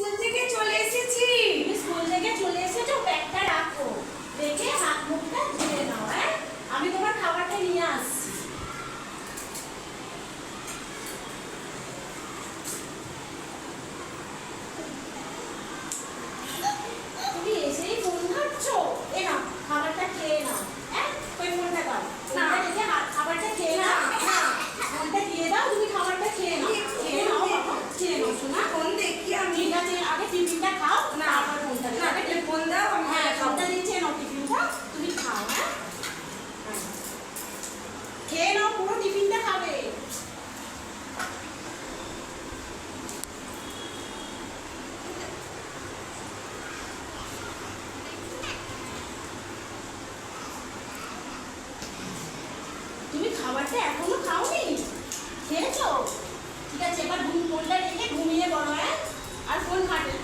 School থেকে চলে এসেছি। তুমি স্কুল থেকে চলে এসেছো, ব্যাগটা রাখো, রেখে হাত মুখটা ধুয়ে নাও। হ্যাঁ, আমি তোমার খাবারটা নিয়ে আসছি। তুমি এসেই ফোন ঘাটছো। এ নাও, খাবারটা খেয়ে নাও। হ্যাঁ, ওই ফোনটা দাও, না। ফোনটা রেখে খাবারটা খেয়ে নাও। না। ফোনটা দিয়ে দাও, তুমি খাবারটা খেয়ে নাও। খেয়ে নাও বাবা, খেয়ে নাও শোনা। ফোন দেখি আমি। ঠিক আছে, আগে টিফিনটা খাও, না। তারপর ফোনটা না, দাও। আগে ফোন দাও, আমি হ্যাঁ, খাবো। ফোনটা দিচ্ছে, নাও টিফিনটা, তুমি খাও। হ্যাঁ, খেয়ে নাও, পুরো টিফিনটা খাবে। তুমি খাবারটা এখনো খাওনি? খেয়েছো? ঠিক আছে, এবার ফোনটা রেখে ঘুমিয়ে পড়ো। হ্যাঁ, আর ফোন ঘাটে না।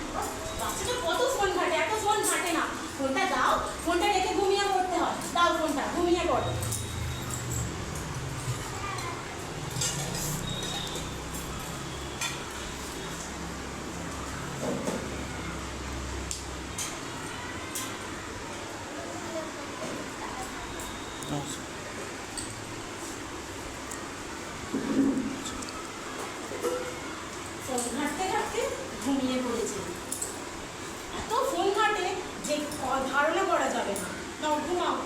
বাচ্চাটা কত ফোন ঘাটে, এত ফোন ঘাটে না। ফোনটা দাও, ফোনটা রেখে ঘুমিয়ে পড়তে হয়। দাও ফোনটা, ঘুমিয়ে পড়ো। ফোন ঘাটতে ঘাটতে ঘুমিয়ে পড়েছে। এত ফোন ঘাটে যে ধারণা করা যাবে না। নাও ঘুমাও।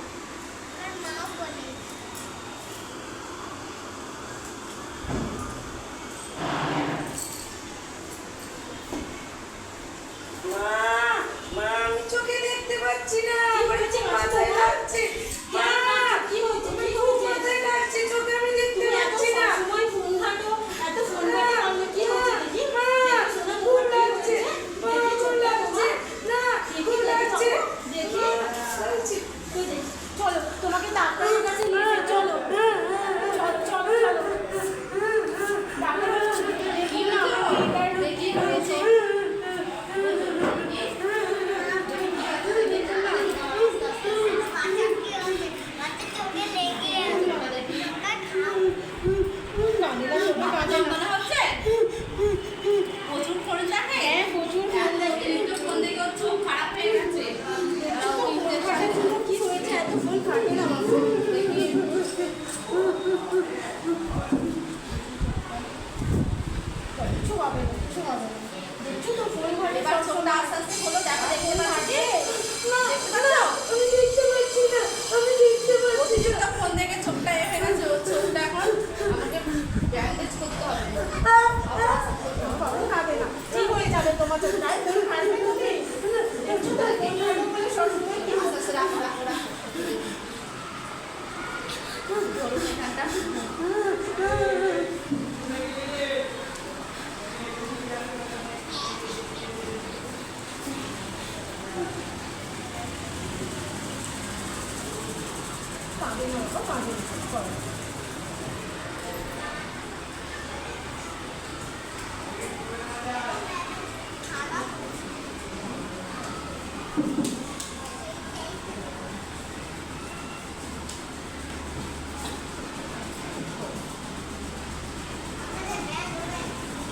মা, মা, আমি চোখে দেখতে পাচ্ছি না। কি হয়েছে মাথায় লাগছে। মা, কি হয়েছে? আমার খুব মাথায় লাগছে, চোখে আমি দেখতে তুমি এত পাচ্ছি না। সময় ফোন ঘাটো, এত ফোন ঘাটে তাহলে কি হচ্ছে দেখি? মা, দেখি শোনা, খুব তোমার কি লাগছে। হয়েছে? মা, দেখি খুব চোখটা লাগছে। তোমার। না, দেখি, খুব দেখি লাগছে। বাবা, দেখি। মা, লাগছে। তুই দেখ, চলো তোমাকে ডাক্তারের কাছে নিয়ে যাই, চলো। চলো, চলো, চলো। ডাক্তারের কাছে দেখি না, দেখি হয়েছে নানিরা শোনা কাজে না। মনে হচ্ছে প্রচুর ফোন দেখে। হ্যাঁ, প্রচুর ফোন দেখে। ফোন দেখে ওর চোখ খারাপ হয়ে গেছে। কি হয়েছে? এত ফোন ঘাটে না বাবু। দেখি কিচ্ছু হবে না, কিচ্ছু হবে না। দেখছো তো ফোন ঘাটে এবার সব চোখটা সময়। আস্তে আস্তে খোলো, দেখো দেখতে পাচ্ছি। না, না, আমি দেখতে পাচ্ছি না। আমি দেখতে পাচ্ছি না। প্রতিদিনটা ফোন দেখে চোখটা এ হয়ে গেছে, ওর চোখটা এখন আমাকে ব্যান্ডেজ করতে হবে। বাবু খাবে না, ঠিক হয়ে যাবে তোমার চোখ। নাই তুমি খাবে তুমি। দেখছো তো ফোন ঘাটো বলে সবসময় কি আস্তে আস্তে রাখো রাখো রাখো। ধরুন এখানটা। পাবে না, বাবা, পাবে না। করো।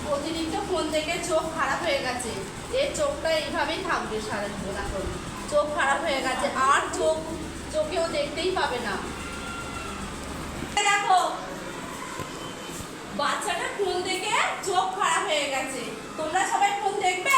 প্রতিদিন তো ফোন দেখে চোখ খারাপ হয়ে গেছে। এর চোখটা এইভাবেই থাকবে সারা জীবন। এখন চোখ খারাপ হয়ে গেছে, আর চোখেও দেখতেই পাবে না। দেখো, বাচ্চাটা ফোন দেখে চোখ খারাপ হয়ে গেছে। তোমরা সবাই ফোন দেখবে?